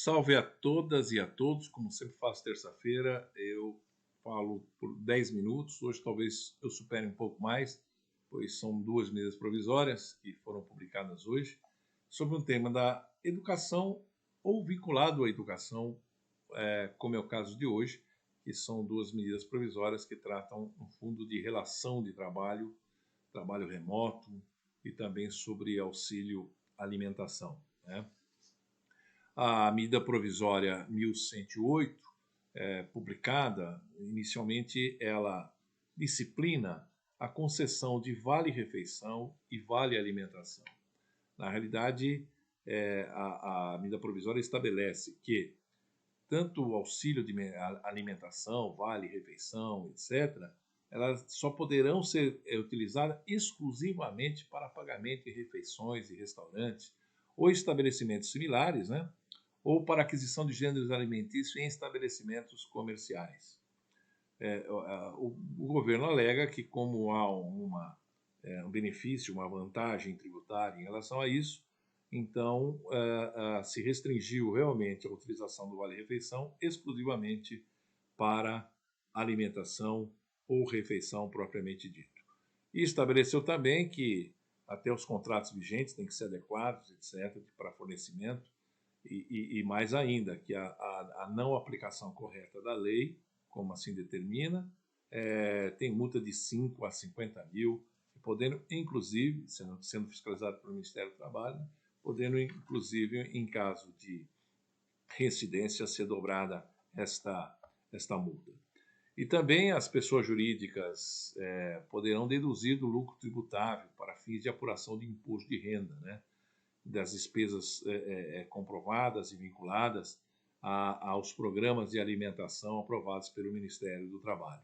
Salve a todas e a todos, como sempre faço terça-feira, eu falo por 10 minutos, hoje talvez eu supere um pouco mais, pois são duas medidas provisórias que foram publicadas hoje, sobre um tema da educação ou vinculado à educação, como é o caso de hoje, que são duas medidas provisórias que tratam, no fundo, de relação de trabalho, trabalho remoto e também sobre auxílio alimentação, né? A medida provisória 1108, publicada, inicialmente ela disciplina a concessão de vale-refeição e vale-alimentação. Na realidade, a medida provisória estabelece que tanto o auxílio de alimentação, vale-refeição, etc., elas só poderão ser utilizadas exclusivamente para pagamento de refeições em restaurantes ou estabelecimentos similares, né? Ou para aquisição de gêneros alimentícios em estabelecimentos comerciais. O governo alega que, como há um benefício, uma vantagem tributária em relação a isso, então se restringiu realmente a utilização do vale-refeição exclusivamente para alimentação ou refeição propriamente dito. E estabeleceu também que até os contratos vigentes têm que ser adequados, etc., para fornecimento, e mais ainda, que a não aplicação correta da lei, como assim determina, tem multa de 5 a 50 mil, podendo, inclusive, sendo fiscalizado pelo Ministério do Trabalho, podendo, inclusive, em caso de reincidência, ser dobrada esta multa. E também as pessoas jurídicas poderão deduzir do lucro tributável para fins de apuração de imposto de renda, né? Das despesas comprovadas e vinculadas aos programas de alimentação aprovados pelo Ministério do Trabalho.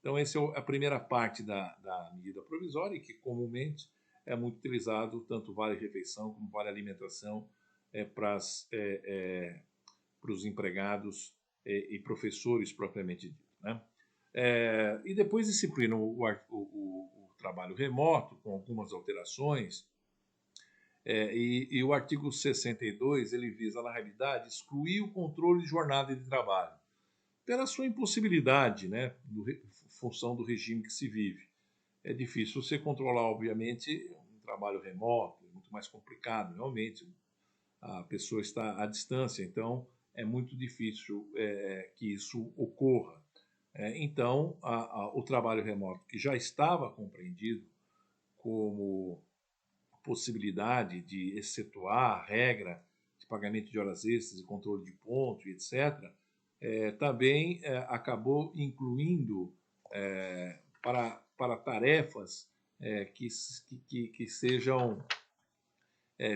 Então, essa é a primeira parte da medida provisória, que comumente é muito utilizado, tanto vale-refeição como vale-alimentação, para os empregados e professores propriamente dito, né? E depois disciplina o trabalho remoto, com algumas alterações. E o artigo 62, ele visa, na realidade, excluir o controle de jornada de trabalho, pela sua impossibilidade, né, função do regime que se vive. É difícil você controlar, obviamente, um trabalho remoto, é muito mais complicado, realmente. A pessoa está à distância, então é muito difícil que isso ocorra. Então, o trabalho remoto, que já estava compreendido como possibilidade de excetuar a regra de pagamento de horas extras e controle de ponto, etc., também acabou incluindo para tarefas que sejam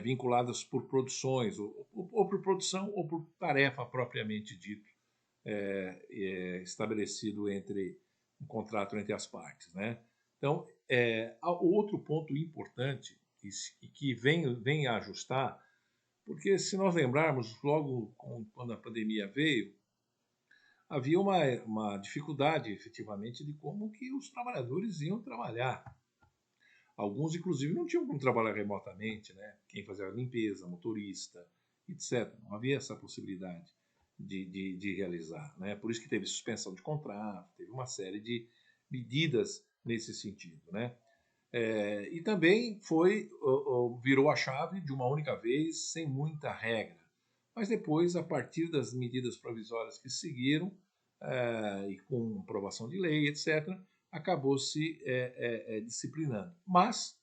vinculadas por produções, ou por produção ou por tarefa propriamente dito, estabelecido entre um contrato entre as partes, né? Então, o outro ponto importante que vem a ajustar, porque se nós lembrarmos, logo quando a pandemia veio, havia uma dificuldade, efetivamente, de como que os trabalhadores iam trabalhar. Alguns, inclusive, não tinham como trabalhar remotamente, né? Quem fazia a limpeza, motorista, etc. Não havia essa possibilidade de realizar, né? Por isso que teve suspensão de contrato, teve uma série de medidas nesse sentido, né? E também virou a chave de uma única vez, sem muita regra. Mas depois, a partir das medidas provisórias que seguiram, e com aprovação de lei, etc., acabou se disciplinando. Mas,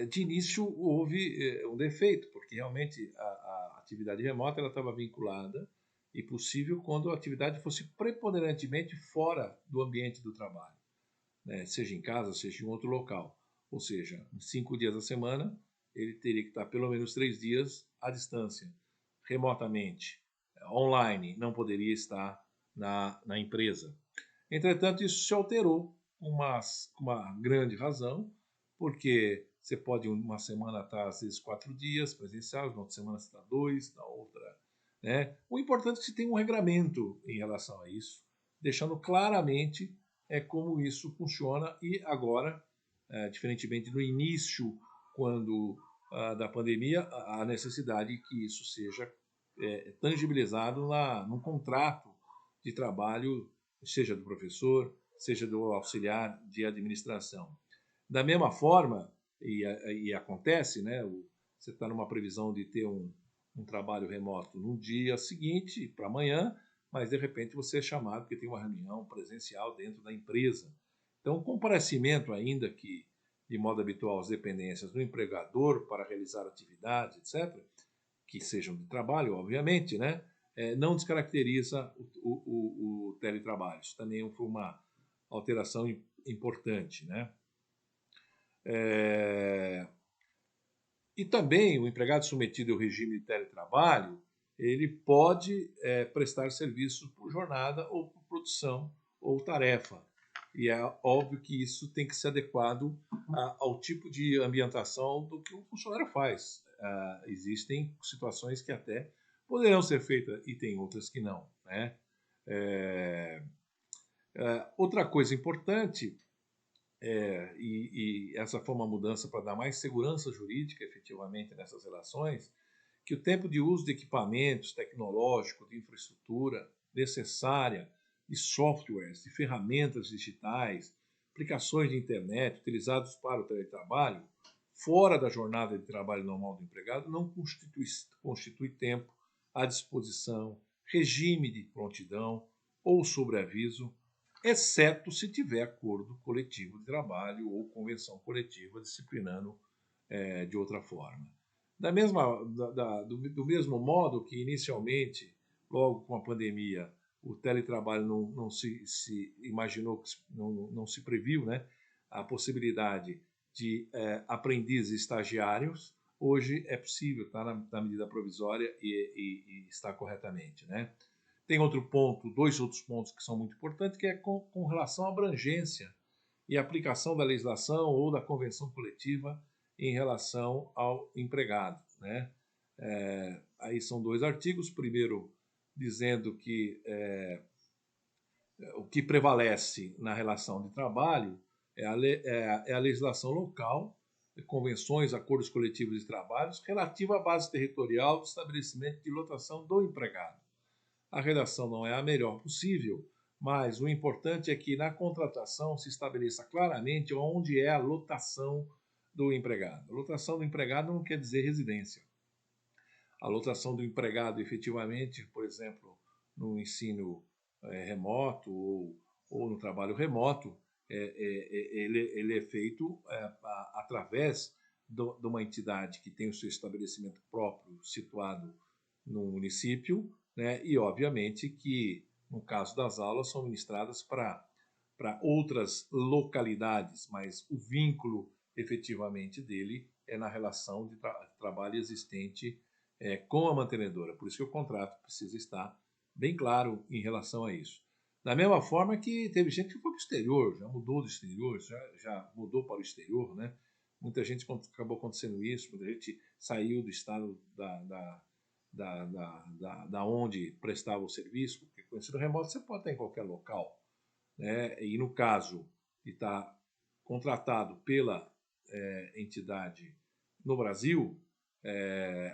de início, houve um defeito, porque realmente a atividade remota estava vinculada e possível quando a atividade fosse preponderantemente fora do ambiente do trabalho, né? Seja em casa, seja em outro local. Ou seja, 5 dias da semana, ele teria que estar pelo menos 3 dias à distância, remotamente, online, não poderia estar na empresa. Entretanto, isso se alterou com uma grande razão, porque você pode uma semana estar, às vezes, 4 dias presencial, na outra semana você está 2, na outra, né? O importante é que se tenha um regramento em relação a isso, deixando claramente como isso funciona. E agora, diferentemente do início, quando da pandemia, a necessidade que isso seja tangibilizado num contrato de trabalho, seja do professor, seja do auxiliar de administração. Da mesma forma, e acontece, né, você está numa previsão de ter um trabalho remoto no dia seguinte, para amanhã, mas de repente você é chamado porque tem uma reunião presencial dentro da empresa. Então, o comparecimento, ainda que de modo habitual, às dependências do empregador para realizar atividades, etc., que sejam de trabalho, obviamente, né, não descaracteriza o teletrabalho. Isso também foi uma alteração importante, né? E também o empregado submetido ao regime de teletrabalho, ele pode prestar serviço por jornada ou por produção ou tarefa. E é óbvio que isso tem que ser adequado ao tipo de ambientação do que o funcionário faz. Existem situações que até poderão ser feitas e tem outras que não, né? Outra coisa importante, e essa foi uma mudança para dar mais segurança jurídica efetivamente nessas relações, que o tempo de uso de equipamentos tecnológicos, de infraestrutura necessária, de softwares, de ferramentas digitais, aplicações de internet utilizados para o teletrabalho, fora da jornada de trabalho normal do empregado, não constitui tempo à disposição, regime de prontidão ou sobreaviso, exceto se tiver acordo coletivo de trabalho ou convenção coletiva disciplinando de outra forma. Do mesmo modo que, inicialmente, logo com a pandemia, o teletrabalho não se imaginou, não se previu, né, a possibilidade de aprendizes estagiários, hoje é possível, está na medida provisória e está corretamente, né? Tem dois outros pontos que são muito importantes, que é com relação à abrangência e aplicação da legislação ou da convenção coletiva em relação ao empregado, né? Aí são 2 artigos. Primeiro, dizendo que o que prevalece na relação de trabalho é a legislação local, convenções, acordos coletivos de trabalho relativa à base territorial do estabelecimento de lotação do empregado. A redação não é a melhor possível, mas o importante é que na contratação se estabeleça claramente onde é a lotação do empregado. A lotação do empregado não quer dizer residência. A lotação do empregado, efetivamente, por exemplo, no ensino remoto ou no trabalho remoto, ele é feito através de uma entidade que tem o seu estabelecimento próprio situado no município, né? E, obviamente, que, no caso das aulas, são ministradas para outras localidades, mas o vínculo, efetivamente, dele é na relação de trabalho existente com a mantenedora. Por isso que o contrato precisa estar bem claro em relação a isso. Da mesma forma que teve gente que foi para o exterior, já mudou do exterior, já mudou para o exterior, né? Muita gente acabou acontecendo isso, muita gente saiu do estado da onde prestava o serviço, porque com ensino remoto você pode estar em qualquer local, né? E no caso de estar contratado pela entidade no Brasil,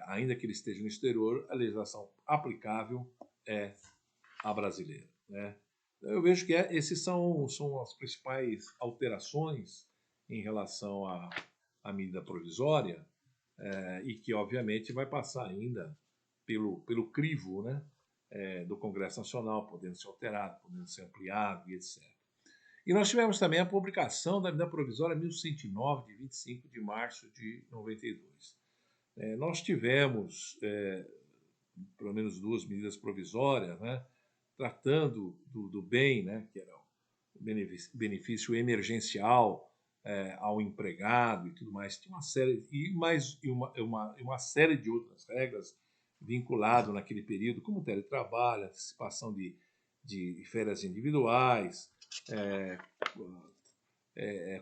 ainda que ele esteja no exterior, a legislação aplicável é a brasileira, né? Eu vejo que esses são as principais alterações em relação à medida provisória, e que, obviamente, vai passar ainda pelo crivo, né, do Congresso Nacional, podendo ser alterado, podendo ser ampliado e etc. E nós tivemos também a publicação da medida provisória 1109, de 25 de março de 92. Nós tivemos, pelo menos 2 medidas provisórias, né, tratando do bem, né, que era o benefício emergencial ao empregado e tudo mais. Tinha uma série, uma série de outras regras vinculado naquele período, como teletrabalho, antecipação de férias individuais,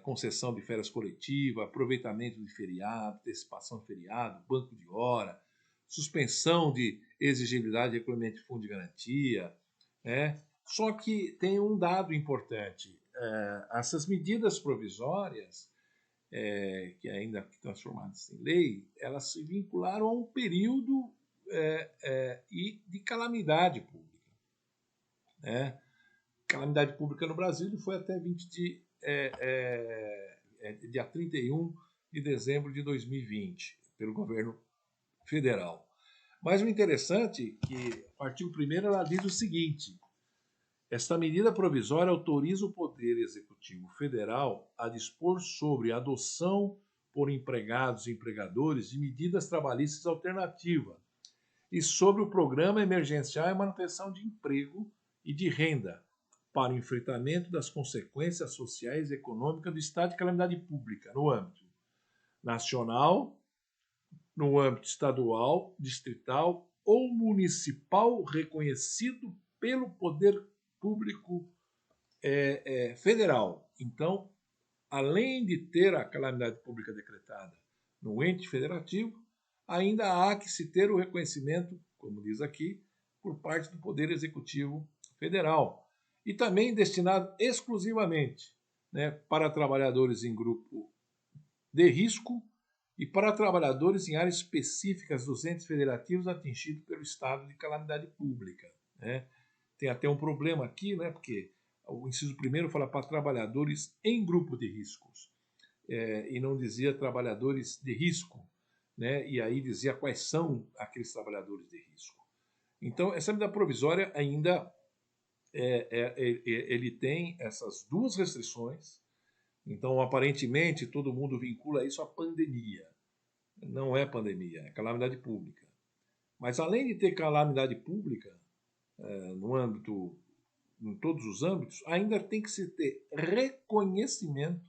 concessão de férias coletivas, aproveitamento de feriado, antecipação de feriado, banco de hora, suspensão de exigibilidade de recolhimento de fundo de garantia, né? Só que tem um dado importante. Essas medidas provisórias, que ainda transformadas em lei, elas se vincularam a um período e de calamidade pública, né? Calamidade pública no Brasil foi até dia 31 de dezembro de 2020, pelo governo federal. Mas o interessante é que o artigo 1º ela diz o seguinte: esta medida provisória autoriza o Poder Executivo Federal a dispor sobre a adoção por empregados e empregadores de medidas trabalhistas alternativas e sobre o Programa Emergencial e Manutenção de Emprego e de Renda para o enfrentamento das consequências sociais e econômicas do estado de calamidade pública no âmbito nacional, no âmbito estadual, distrital ou municipal reconhecido pelo Poder Público Federal. Então, além de ter a calamidade pública decretada no ente federativo, ainda há que se ter o reconhecimento, como diz aqui, por parte do Poder Executivo Federal. E também destinado exclusivamente, né, para trabalhadores em grupo de risco e para trabalhadores em áreas específicas dos entes federativos atingidos pelo estado de calamidade pública, né? Tem até um problema aqui, né, porque o inciso 1º fala para trabalhadores em grupo de riscos, e não dizia trabalhadores de risco, né, e aí dizia quais são aqueles trabalhadores de risco. Então, essa medida provisória ainda ele tem essas duas restrições. Então, aparentemente, todo mundo vincula isso à pandemia. Não é pandemia, é calamidade pública. Mas, além de ter calamidade pública, no âmbito, em todos os âmbitos, ainda tem que se ter reconhecimento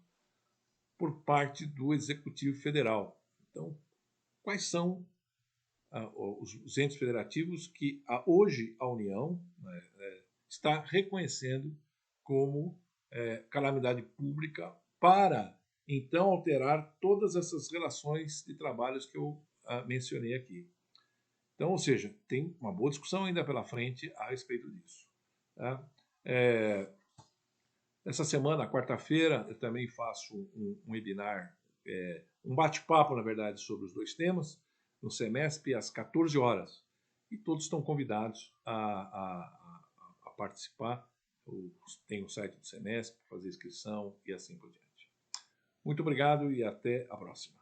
por parte do Executivo Federal. Então, quais são os entes federativos que hoje a União, né, está reconhecendo como calamidade pública para, então, alterar todas essas relações de trabalhos que eu mencionei aqui. Então, ou seja, tem uma boa discussão ainda pela frente a respeito disso. Tá? Essa semana, quarta-feira, eu também faço um webinar, um bate-papo, na verdade, sobre os dois temas, no SEMESP, às 14 horas. E todos estão convidados a participar. Tem o site do SEMESP, fazer inscrição e assim por diante. Muito obrigado e até a próxima.